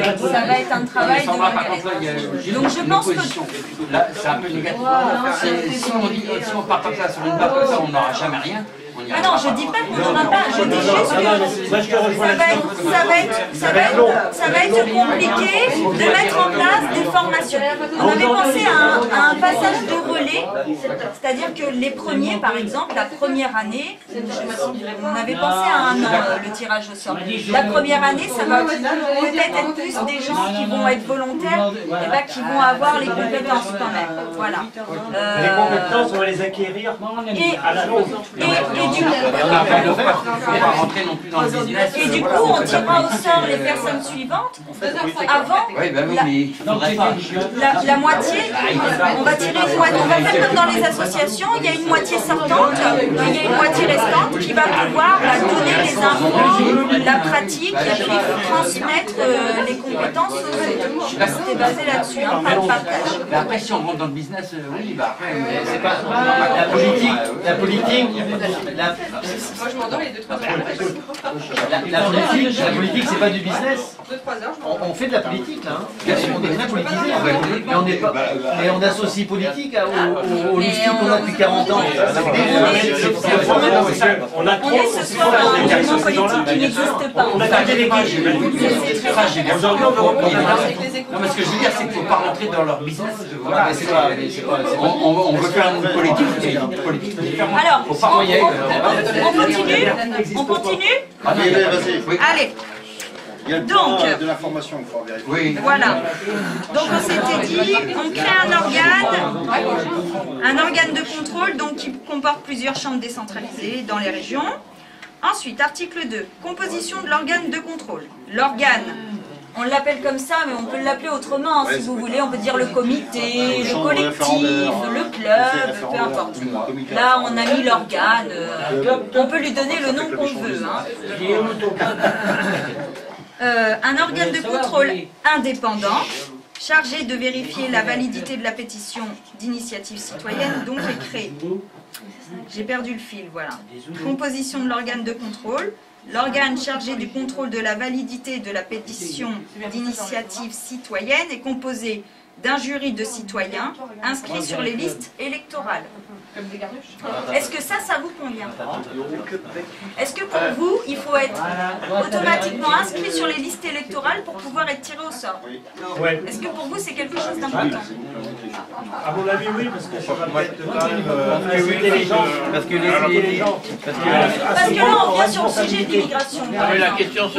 ça va être un travail de longue haleine. Donc je pense que... Là, c'est un peu négatif. Si on part comme ça sur une barre comme ça, on n'aura jamais rien. Ah non, je dis pas qu'on n'en a pas, je dis juste que ça va être compliqué de mettre en place des formations. On avait pensé à un passage de relais, c'est-à-dire que les premiers, par exemple, la première année, on avait pensé à un an le tirage au sort. La première année, ça va peut-être être plus des gens qui vont être volontaires et qui vont avoir les compétences quand même. Voilà. Les compétences, on va les acquérir à la longue. Et du coup, on tirera au sort les personnes suivantes avant la moitié. On va tirer une moitié. On va faire comme dans les associations, il y a une moitié sortante, il y a une moitié restante qui va pouvoir donner les infos, la pratique et puis transmettre les compétences aux autres. C'était basé là-dessus, pas le partage. Après, si on rentre dans le business, oui, après, c'est pas la politique, moi je m'endors les 2-3 heures. la politique, c'est pas du business. On fait de la politique là. On est très politisé. Mais on associe politique au listing qu'on a depuis 40 ans. On est ce soir un mouvement politique qui n'existe pas. On a gardé les guiches. Aujourd'hui, on veut reprendre. Non, mais ce que je veux dire, c'est qu'il ne faut pas rentrer dans leur business. Voilà, on veut faire une politique différente. Alors, on continue. Allez, vas-y. Allez. Il y a le Donc, de l'information qu'il faut vérifier. Oui. Voilà. Donc on s'était dit, on crée un organe de contrôle donc, qui comporte plusieurs chambres décentralisées dans les régions. Ensuite, article 2, composition de l'organe de contrôle. L'organe, on l'appelle comme ça, mais on peut l'appeler autrement si vous voulez. On peut dire le comité, le collectif, le club, peu importe. Là, on a mis l'organe. On peut lui donner le nom qu'on veut. Un organe de contrôle indépendant, chargé de vérifier la validité de la pétition d'initiative citoyenne, donc est créé. J'ai perdu le fil, voilà. Composition de l'organe de contrôle. L'organe chargé du contrôle de la validité de la pétition d'initiative citoyenne est composé d'un jury de citoyens inscrits sur les listes électorales. Est-ce que ça vous convient? Est-ce que pour vous, il faut être automatiquement inscrit sur les listes électorales pour pouvoir être tiré au sort? Est-ce que pour vous, c'est quelque chose d'important? À mon avis, oui, parce que ça va peut-être quand même inciter les gens. Parce que là, on vient sur le sujet de l'immigration. Ou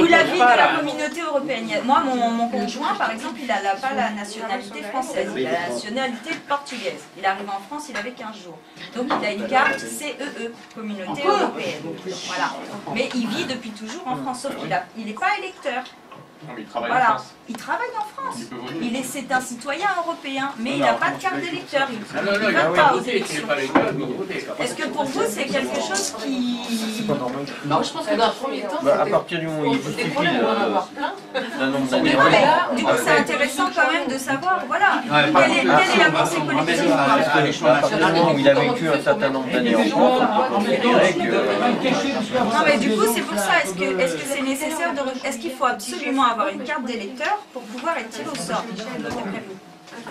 la vie de la communauté européenne. Moi, mon conjoint, par exemple, il n'a pas la nationalité française, il a la nationalité portugaise. Il arrive en France, il avait 15 jours. Donc il a une carte CEE, Communauté Européenne. Voilà. Mais il vit depuis toujours en France, sauf qu'il n'est pas électeur. Non, mais il travaille en Voilà, France. il travaille en France. C'est un citoyen européen, mais il n'a pas de carte d'électeur. Il ne vote pas aux élections. Est-ce que pour vous, c'est quelque chose qui... Non, je pense que dans un premier temps, à partir du moment où il justifie du coup, c'est intéressant quand même de savoir, voilà, quelle est la pensée politique. il a vécu un certain nombre d'années en France, on dirait que... Non, mais du coup, c'est pour ça, est-ce que c'est nécessaire de... Est-ce qu'il faut absolument avoir une carte d'électeur pour pouvoir être tiré au sort, d'après vous?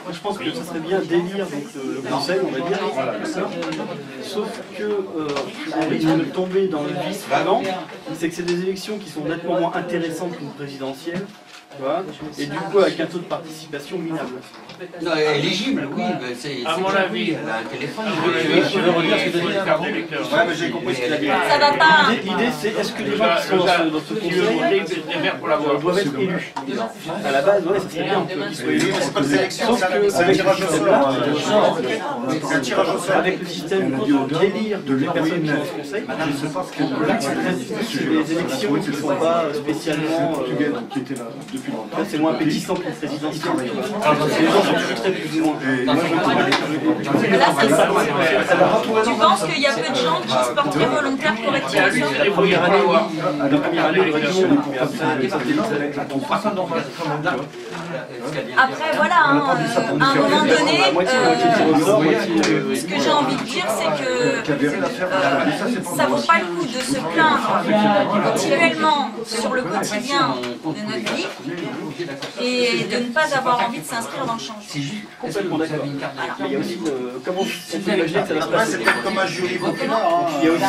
Moi, je pense que ce serait bien d'élire le conseil, on va dire, sauf que on risque de tomber dans le vice suivant, c'est que c'est des élections qui sont nettement moins intéressantes qu'une présidentielle, et du coup avec un taux de participation minable. Non, éligible, oui, c'est... À mon avis, elle a un téléphone. Je veux redire ce que tu as dit. Ouais, mais j'ai compris ce qu'il a dit. Ça va pas. L'idée, c'est est-ce que les gens qui sont dans ce conseil doivent être élus? À la base, ouais, ça serait bien qu'ils soient élus. C'est pas de sélection, Sauf c'est qu'avec un tirage au sort. c'est un tirage au sort avec le système d'élire toutes les personnes qui sont dans ce conseil. Les élections qui ne sont pas spécialement... Là, c'est moins appétissant qu'une présidentielle. Les gens sont plus extrêmes plus ou moins. Tu penses qu'il y a peu de gens qui se porteraient volontaires pour être tirés au sort? La première année, les régions, Après, voilà, à un moment donné, ce que j'ai envie de dire, c'est que ça vaut pas le coup de se plaindre continuellement sur le quotidien de notre vie et de ne pas avoir envie de s'inscrire dans le changement. C'est juste. Complètement d'accord. Mais il y a aussi comment on peut imaginer que ça va se Après, passer. c'est peut-être comme un jury populaire. Hein. Il y a aussi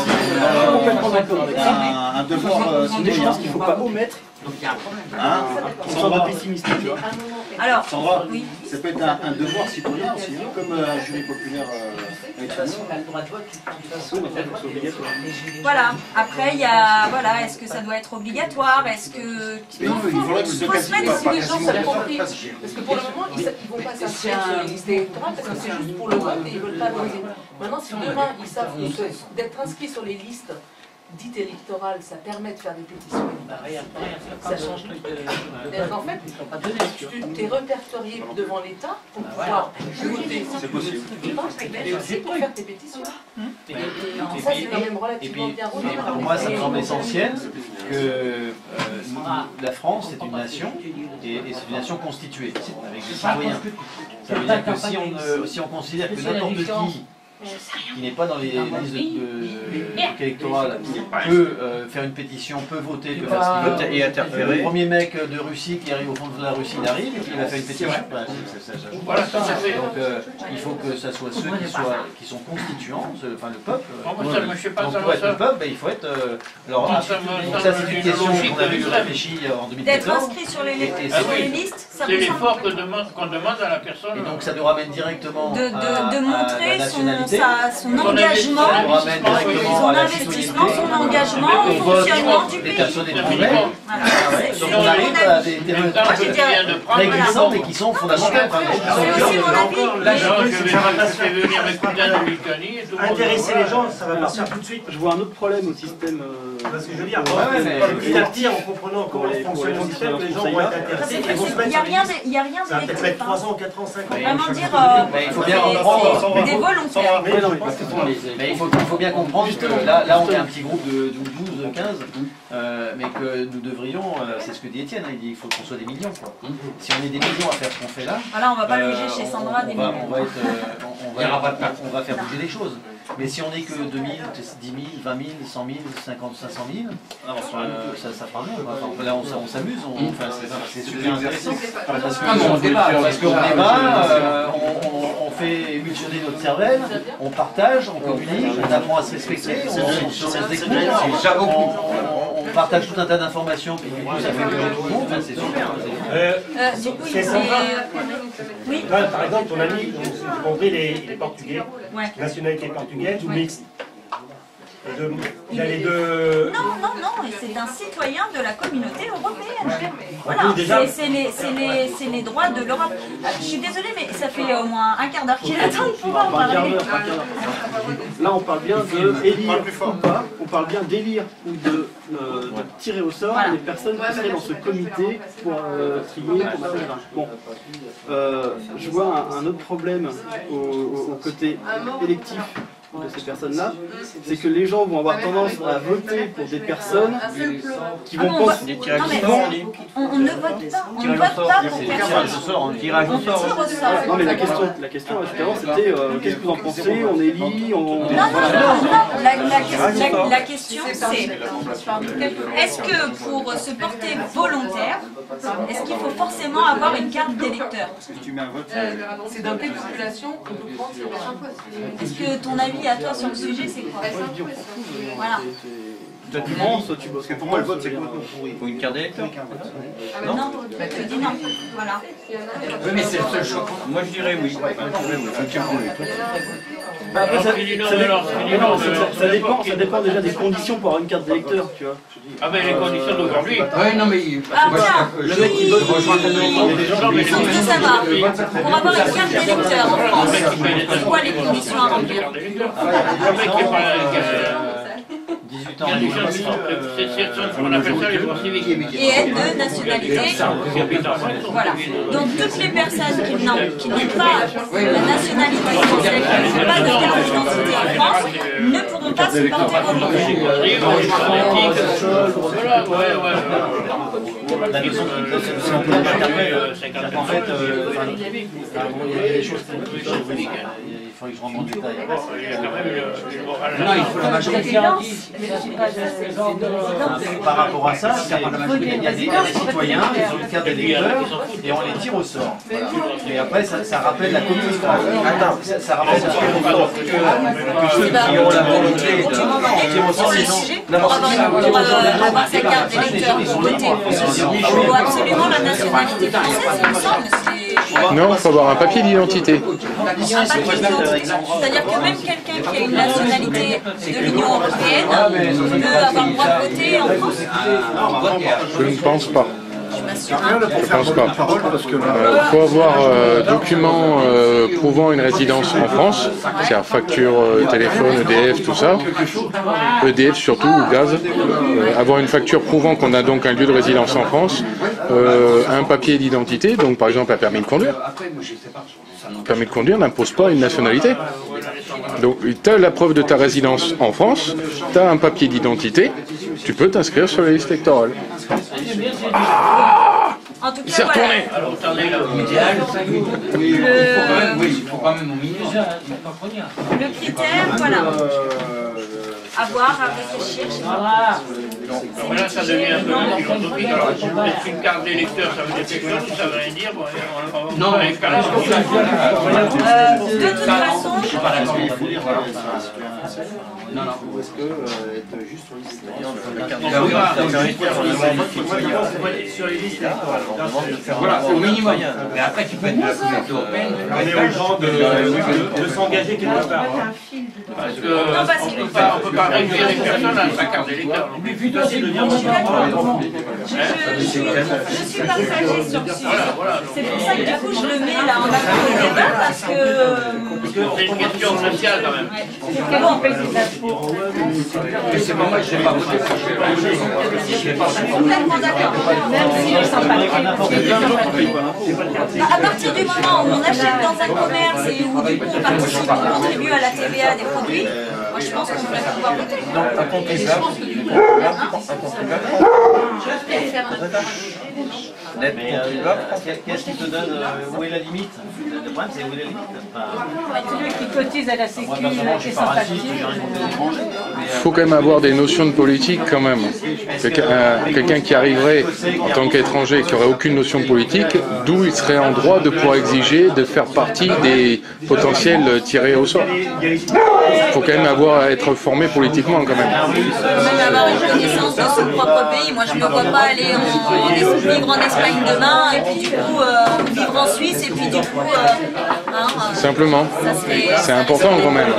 complètement d'accord avec ça. Un devoir Mais je pense qu'il ne faut pas omettre Donc il y a un problème. Hein sans être pessimiste, tu vois. Alors, Sandra, oui. ça peut être un devoir citoyen aussi, hein, comme un jury populaire. Voilà. Après, il y a, voilà, est-ce que ça doit être obligatoire? Est-ce que Mais non, il faudrait que ce faut se mettre Si les gens sont compris, parce que pour le moment, ils ne vont pas s'inscrire sur les listes électorales parce que c'est juste pour le vote et ils ne veulent pas voter. Maintenant, si demain ils savent que d'être inscrits sur les listes dites électorales, ça permet de faire des pétitions, ça change tout. En fait, tu es répertorié devant l'État pour pouvoir voter. C'est possible. Et aussi pour faire tes pétitions. Ça, c'est quand même relativement bien rodé. Pour moi, ça me semble essentiel que la France est une nation et c'est une nation constituée avec des citoyens. Ça veut dire que si on considère que n'importe qui n'est pas dans les listes électorales peut faire une pétition, peut voter, peut faire ce qu'il veut et interférer. Le premier mec de Russie qui arrive au fond de la Russie, il arrive et puis il va faire une pétition. Donc il faut que ça soit ceux qui sont constituants, enfin le peuple. Donc pour être le peuple, il faut être. Alors ça c'est une question qu'on avait réfléchi en 2014. d'être inscrit sur les listes, ça C'est vous semble l'effort qu'on demande à la personne. Et donc ça nous ramène directement de montrer la nationalité. son engagement, son investissement, son engagement au fonctionnement du pays. Personnes étrangères. Donc on arrive à des règles mais qui sont fondamentales. C'est aussi mon avis. Là, je vais venir mes cousins de Lituanie et tout le monde. Intéresser les gens, ça va partir tout de suite. Je vois un autre problème au système. Parce que je veux dire, petit à petit, en comprenant comment fonctionne le système, les gens vont être intéressés et vont se mettre sur les listes. Il n'y a rien Ça va peut-être mettre d'électif. 3 ans, 4 ans, 5 ans. Vraiment dire Il faut bien comprendre. des volontaires. Mais il faut bien comprendre que là on est un petit groupe de 12, 15, mais que nous devrions, c'est ce que dit Étienne, il dit qu'il faut qu'on soit des millions. Quoi. Si on est des millions à faire ce qu'on fait là, Voilà, on va pas loger chez Sandra des millions. on va faire bouger les choses. Mais si on n'est que 2000, 10 000, 20 000, 100 000, 50, 500 000, ça fera rien. Enfin, là on s'amuse, c'est super intéressant. Parce qu'on débat, on fait émulsionner notre cervelle, on partage, on communique, on apprend à se respecter, on se on partage tout un tas d'informations, puis du coup ça fait bouger tout le monde, c'est super. Oui. Par exemple, ton ami, j'ai compris, il est portugais, nationalité portugaise ou mixte. Il a les deux. Non, c'est un citoyen de la communauté européenne. Voilà, c'est les droits de l'Europe. Je suis désolée, mais ça fait au moins un quart d'heure qu'il attend de pouvoir en parler. Là, on parle bien d'élire ou pas, on parle bien d'élire ou de tirer au sort les personnes qui seraient dans ce comité pour trier, pour machin. Bon, je vois un autre problème au côté électif de ces personnes-là, c'est que les gens vont avoir tendance à voter pour des personnes qui vont penser... On ne vote pas, on ne vote pas pour personne. Tirage au sort. Non mais la question justement c'était qu'est-ce que vous en pensez, on élit, on... Non, la question c'est, est-ce que pour se porter volontaire, est-ce qu'il faut forcément avoir une carte d'électeur? C'est dans quelle population on peut prendre ce genre? Est-ce que ton avis à toi sur le sujet c'est quoi? Voilà. Soit tu penses, soit tu bosses. Parce que pour moi, le vote, c'est complètement pourri. Faut une carte d'électeur. Non, tu dis non. Voilà. Oui, mais c'est le seul choix. Moi, je dirais oui. Après, ça dépend déjà des conditions pour avoir une carte d'électeur, tu vois. Ah ben les conditions d'aujourd'hui. Oui, non, mais Le mec qui rejoint le je veux savoir, pour avoir une carte d'électeur en France, c'est quoi les conditions à remplir? 18 ans. C'est ce qu'on appelle ça les droits civiques. Et être de nationalité. Voilà. Donc toutes les personnes qui n'ont pas la nationalité française, qui n'ont pas de carte d'identité en France, ne pourront pas se porter volontaire. la notion de l'emploi maternel, en fait, il y a des choses qui il faudrait que je rentre en détail. Non, il faut la majorité. Par rapport à ça, il y a des citoyens, ils ont une carte d'électeur et on les tire au sort. Voilà. Et après, ça rappelle la commune. Ça rappelle la commune. Que ceux qui ont la volonté de tirer au sort les gens. Pour avoir sa carte d'électeur, il faut absolument la nationalité française, il me semble. Non, il faut avoir un papier d'identité. C'est-à-dire que même quelqu'un qui a une nationalité de l'Union européenne peut avoir le droit de voter en France. Je ne pense pas. Je pense pas. Il faut avoir document prouvant une résidence en France, c'est-à-dire facture, téléphone, EDF, tout ça. EDF surtout, ou gaz. Avoir une facture prouvant qu'on a donc un lieu de résidence en France, un papier d'identité, donc par exemple un permis de conduire. Le permis de conduire n'impose pas une nationalité. Donc tu as la preuve de ta résidence en France, tu as un papier d'identité, tu peux t'inscrire sur la liste électorale. En tout Il s'est cas, retourné. Il faut quand même au minimum. le critère, voilà. À voir, à réfléchir. Alors là, ça devient un peu philosophique. Alors, est-ce qu'une carte d'électeur, ça veut dire quelque chose, ça veut rien dire? Non, De toute façon, Je suis pas d'accord. Non, non. Ou est-ce que être juste sur liste Sur les listes électorales. Voilà, au minimum. Mais après, tu peux être de la communauté européenne. On est aux gens de s'engager quelque part. parce qu'on ne peut pas réduire les personnes à sa carte d'électeur. Je suis partagée sur ce sujet. C'est pour ça que du coup je le mets là en avant au débat parce que... C'est une question sociale quand même. Mais c'est pas moi, je n'ai pas voté. Je n'ai pas voté. Complètement d'accord. Même si on s'en à partir du moment où on achète dans un commerce et où du coup on participe, on contribue à la TVA des produits, moi je pense qu'on devrait pouvoir voter. Donc un contribuable. Qu'est-ce qui te donne où est la limite? Le problème c'est où est la limite. Celui qui cotise à la sécu, Moi personnellement je suis pas raciste, j'ai rien contre les étrangers. Il faut quand même avoir des notions de politique quand même. Quelqu'un qui arriverait en tant qu'étranger, qui n'aurait aucune notion de politique, d'où il serait en droit de pouvoir exiger de faire partie des potentiels tirés au sort. Il faut quand même être formé politiquement quand même. Même avoir une connaissance de son propre pays. Moi, je ne me vois pas aller vivre en Espagne demain et puis du coup vivre en Suisse et puis du coup... Simplement. C'est important quand même.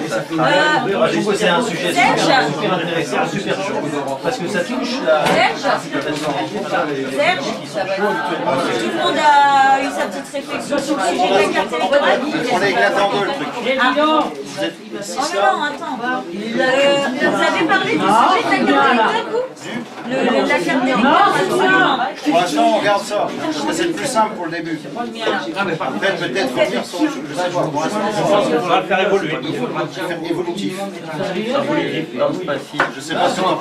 Je trouve que c'est un sujet super intéressant, super chaud, parce que ça touche la... Serge, tout le monde a eu sa petite réflexion sur le sujet de la carte électorale. On est éclaté en deux le truc. Oh non, attends. Vous avez parlé du sujet de la carte électorale, vous la carte d'électeur, absolument. Pour l'instant, on regarde ça. C'est le plus simple pour le début. Après, peut-être revenir sur... Je sais pas. Pour l'instant, Il faudra le faire évoluer. il faudra le faire évolutif. Je sais pas si on À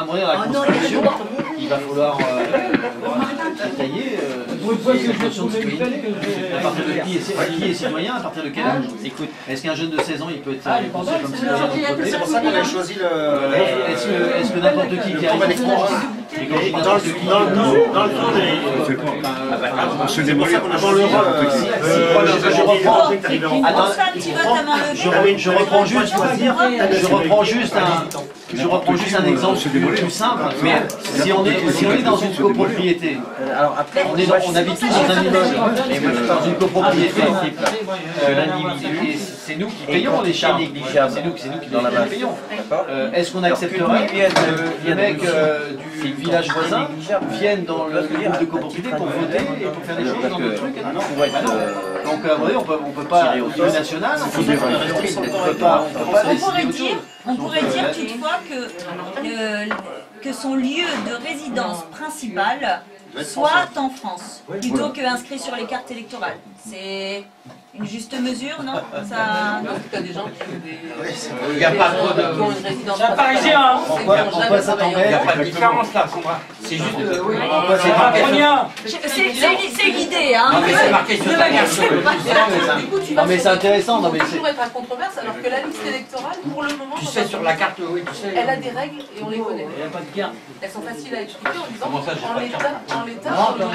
mon avis, la Constitution, il va falloir détailler la notion de citoyenneté. À partir de qui est citoyen, à partir de quel âge? Écoute, est-ce qu'un jeune de 16 ans, il peut être considéré comme citoyen? C'est pour ça qu'on a choisi le... Est-ce que n'importe qui arrive en France, Dans le temps On se démolir. avant l'Europe, je reprends juste un exemple plus simple, mais si on est dans une copropriété, on habite tous dans un immeuble, et dans une copropriété, l'individu, et c'est nous qui payons les charges, c'est nous qui payons. Est-ce qu'on accepterait que les mecs du village voisin viennent dans le groupe de copropriété pour voter et pour faire des choses dans le truc? Donc on peut pas, au niveau national, on peut pas On pourrait dire toutefois que son lieu de résidence principale soit en France, plutôt qu'inscrit sur les cartes électorales. C'est une juste mesure, non? Ça... Non, tu as des gens qui ont Il n'y a pas trop de... une résidence parisien, hein. Pourquoi ça t'embête? Il n'y a pas de différence là, c'est juste... C'est l'idée, hein. Non mais c'est marqué sur ta carte. Non mais c'est intéressant. Non mais c'est... toujours être à controverse, alors que la liste électorale, pour le moment, Tu sais sur la carte, oui, tu sais. elle a des règles et on les connaît. Il n'y a pas de guerre. Elles sont faciles à expliquer en disant Comment ça, j'ai pas de carte? en l'état,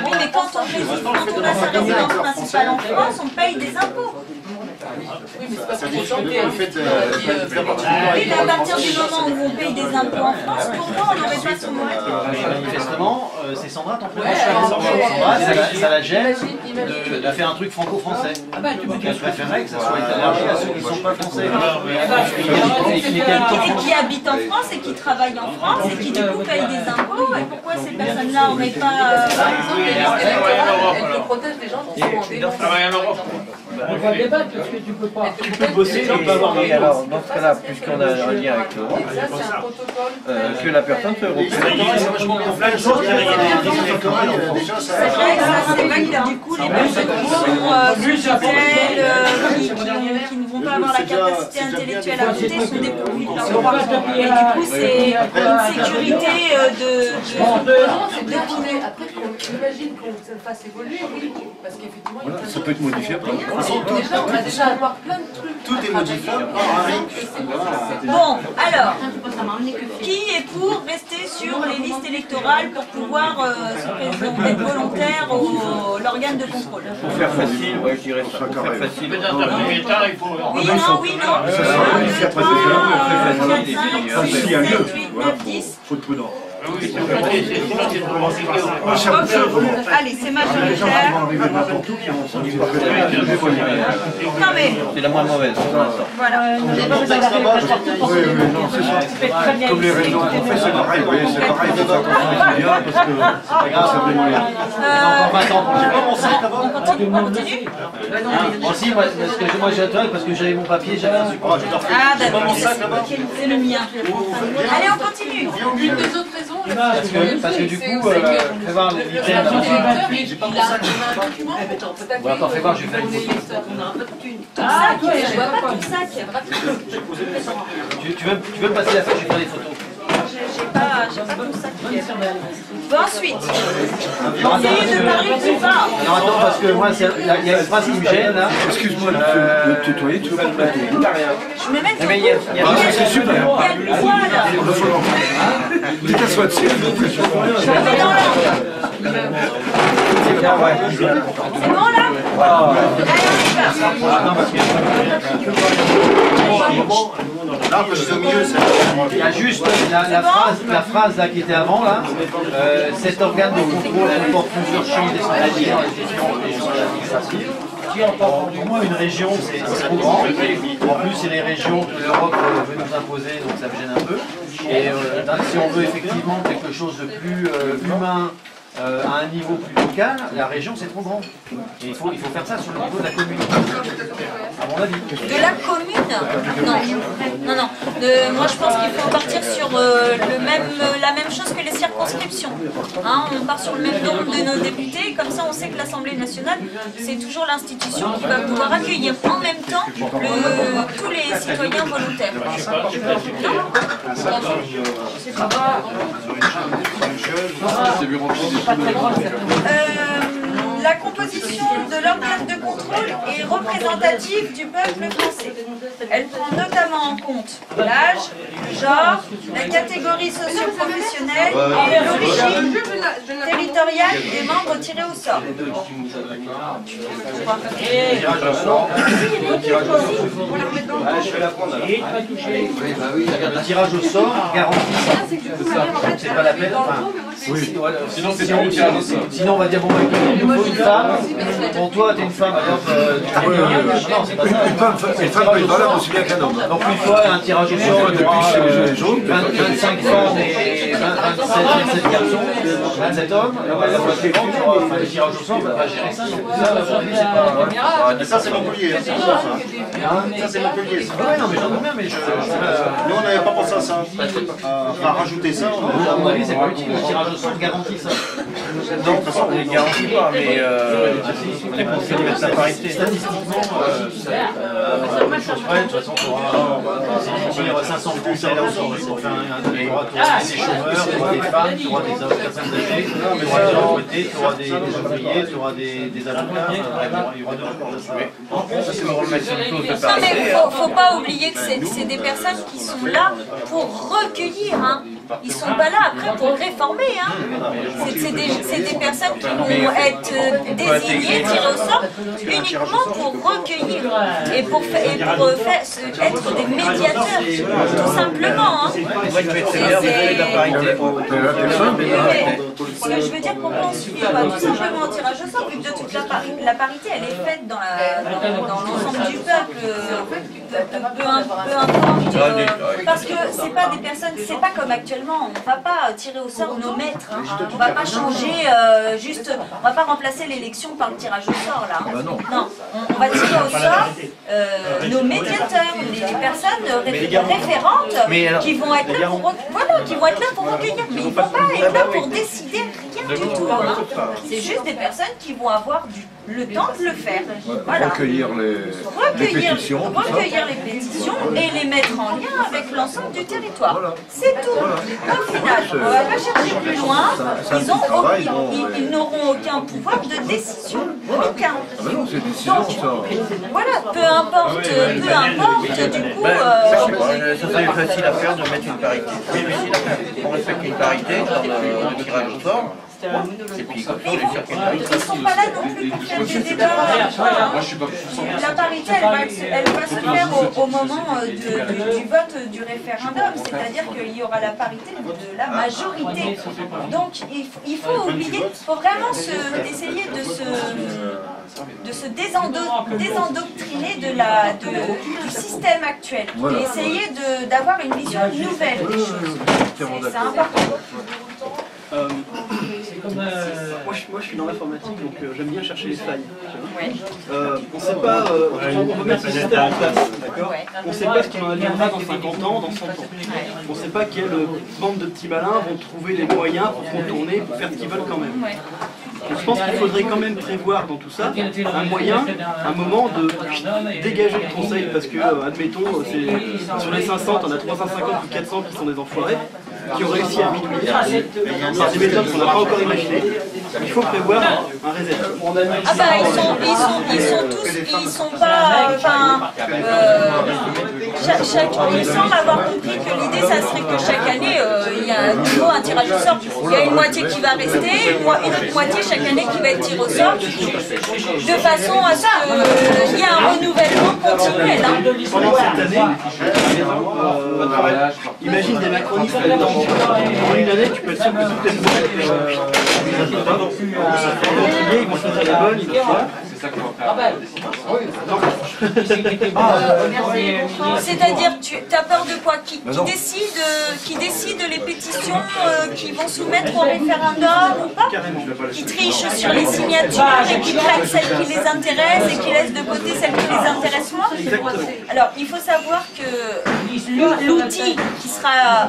Oui, mais quand on a sa résidence principale en France, on paye des impôts. oui, mais c'est pas Ça pour dit autant que que le fait de... Oui, mais à partir du moment où on paye des impôts en France, pourquoi on n'aurait pas ce mot? Manifestement, c'est Sandra ton prénom. Ouais, Sandra, ça la gêne imagine. de faire un truc franco-français. Ah bah, tu peux Elle préférerait que ça soit élargi à ceux qui ne sont pas français. Et qui habitent en France et qui travaillent en France et qui du coup payent des impôts. Et pourquoi ces personnes-là n'auraient pas... Par exemple, les listes électorales, elles te protègent des gens qui sont en délinquance. Travaille en Europe. On va débattre parce que tu peux pas. Tu peux bosser, tu peux avoir Et alors, dans ce cas-là, puisqu'on a un lien avec l'Europe, ça, c'est un protocole. que la personne soit européenne. Plein de choses qui arrivent à la liste électorale, déjà ça... C'est vrai que ça c'est valide. Du coup, les personnes qui sont qui ne vont pas avoir la capacité intellectuelle à voter sont dépourvues de leurs droits. Et du coup, c'est une sécurité de... C'est bien tourné. Après, on imagine qu'on le fasse évoluer, oui. Parce qu'effectivement, il y a plein de Ça peut être modifié après. Déjà, on va déjà avoir plein de trucs. Tout est modifiable. Bon, alors, qui est pour rester sur les listes électorales pour pouvoir se présenter, être volontaire à l'organe de contrôle? Pour faire facile, ouais, je dirais ça. Pour faire facile. Mais dans un premier temps, il faut... Oui, non, oui, non. 1, 2, 3, 4, 5, 6, 7, 8, 9, 10. Faut être prudent. Oui, c'est trop compliqué. Allez, c'est majoritaire. Non mais, C'est la moins mauvaise pour l'instant. voilà. Comme les réseaux, en fait c'est pareil, vous voyez, c'est pareil, c'est ça quand on fait bien, parce que ça fait bien. On continue? Bon, si, moi j'ai un parce que j'avais mon papier, j'avais un support. Ah d'accord, c'est le mien. Allez, on continue. Une des autres raisons, Parce que du coup, fais voir les il a un document, peut-être attends, fais voir, je vais faire une photo. Ton sac, je vois pas ton sac. Tu veux me passer la feuille, je vais faire des photos. J'ai pas ton sac. Bon, ensuite, conseiller de Paris qui part. Non, attends, parce que moi, il y a une phrase qui me gêne là. Excuse-moi de te tutoyer, tu veux pas me plaît. Je me mets Mais il y a C'est super. Il y a du poil. Tu t'assois dessus. Je me mets dans l'ordre. C'est bon là? Allez, on y va. Là, parce que c'est au milieu, c'est... Il y a juste la phrase là qui était avant là. Cet organe de contrôle comporte plusieurs champs décentralisés dans la gestion des choses administratives. Qui entend du moins une région, c'est trop grand. En plus, c'est les régions que l'Europe veut nous imposer, donc ça me gêne un peu. Et si on veut effectivement quelque chose de plus humain, à un niveau plus local, la région c'est trop grand. Et il faut faire ça sur le niveau de la commune. À mon avis. De la commune? Non. Moi je pense qu'il faut partir sur la même chose que les circonscriptions. Hein, on part sur le même nombre de nos députés, comme ça on sait que l'Assemblée nationale, c'est toujours l'institution qui va pouvoir accueillir en même temps tous les citoyens volontaires. La composition de l'organe de contrôle est représentative du peuple français. Elle prend notamment en compte l'âge, le genre, la catégorie socio-professionnelle et l'origine territoriale des membres tirés au sort. Le tirage au sort garantit ça. C'est pas la peine. Sinon on va dire bon, il nous faut une femme Pour toi, t'es une femme, alors non, c'est pas ça. Une femme peut être valable aussi bien qu'un homme. Donc une fois, un tirage au sort depuis chez les Gilets jaunes, 25 femmes et 27 garçons, 27 hommes, le tirage au sort va gérer ça. Ça c'est Montpellier. Ça c'est Montpellier. Ouais, non, mais j'entends bien, mais nous on n'avait pas pensé à ça. À rajouter ça. À mon avis, c'est pas utile. Le tirage au sort garantit ça. Non, de toute façon, on ne les garantit pas, mais on est pour faire la parité. Statistiquement, chose près, de toute façon, il y aura 500 Français là aujourd'hui pour faire un droit, tu auras des chômeurs, tu auras des femmes, tu auras des personnes âgées, tu auras des retraités, tu auras des ouvriers, tu auras des avocats, il y aura deux rapports de ça. Ça, c'est le rôle maximum de Non, mais parité. faut pas oublier que c'est des personnes qui sont là pour recueillir. Hein. Ils sont pas là après pour réformer. Hein. C'est des personnes qui vont être désignées, tirées au sort, uniquement pour recueillir et pour être des médiateurs, tout simplement. Hein. Moi, je vais très bien de la parité. Je veux dire, pourquoi on suit pas tout simplement au tirage au sort, vu que de toute la parité, elle est faite dans l'ensemble du peuple, peu importe. Parce que c'est pas des personnes, c'est pas comme actuellement, on va pas tirer au sort nos maîtres, hein. On va pas changer, on va pas remplacer l'élection par le tirage au sort là. Non, on va tirer au sort nos médiateurs, les personnes référentes qui vont être là pour recueillir, mais ils vont pas être là pour décider rien du tout. Hein. C'est juste des personnes qui vont avoir le temps de le faire. Voilà. Recueillir les pétitions. Recueillir les pétitions et les mettre en lien avec l'ensemble du territoire. C'est tout. Au final, on ne va pas chercher plus loin. Ils n'auront aucun pouvoir de décision. Aucun. Donc, voilà, peu importe, du coup... Ça serait facile à faire de mettre une parité. On respecte une parité dans le tirage au sort. Et puis comme ça, on les circule. Ils ne sont pas là non plus pour faire des débats. La parité, elle va se faire au moment du vote du référendum, c'est-à-dire qu'il y aura la parité de la majorité. Donc il faut vraiment essayer de se désendoctriner du système actuel et essayer d'avoir une vision nouvelle des choses. C'est important. Moi je suis dans l'informatique, donc j'aime bien chercher les failles. On ne sait pas, on veut mettre ce système en place, d'accord. On ne sait pas ce qu'il en adviendra dans 50 ans, dans 100 ans. On ne sait pas quelle bande de petits malins vont trouver les moyens pour contourner, pour faire ce qu'ils veulent quand même. Donc je pense qu'il faudrait quand même prévoir dans tout ça un moyen, un moment de dégager le conseil, parce que, admettons, sur les 500, on a 350 ou 400 qui sont des enfoirés, qui ont réussi à bidouiller par des méthodes qu'on n'a pas encore imaginées. Il faut prévoir un reset. Ah bah ils sont pas, il semble avoir compris que l'idée ça serait que chaque année il y a à nouveau un tirage au sort. Il y a une moitié qui va rester, une autre moitié chaque année qui va être tirée au sort, de façon à ce qu'il y ait un renouvellement continuel. Pendant cette année, imagine des macronistes là-dedans. En une année, tu peux être sûr que toutes les ils vont choisir les bonnes, ils vont faire. C'est-à-dire, tu as peur de quoi? Qui décide les pétitions qui vont soumettre au référendum ou pas? Qui trichent sur les signatures et qui prennent celles qui les intéressent et qui laissent de côté celles qui les intéressent moins? Alors, il faut savoir que l'outil qui sera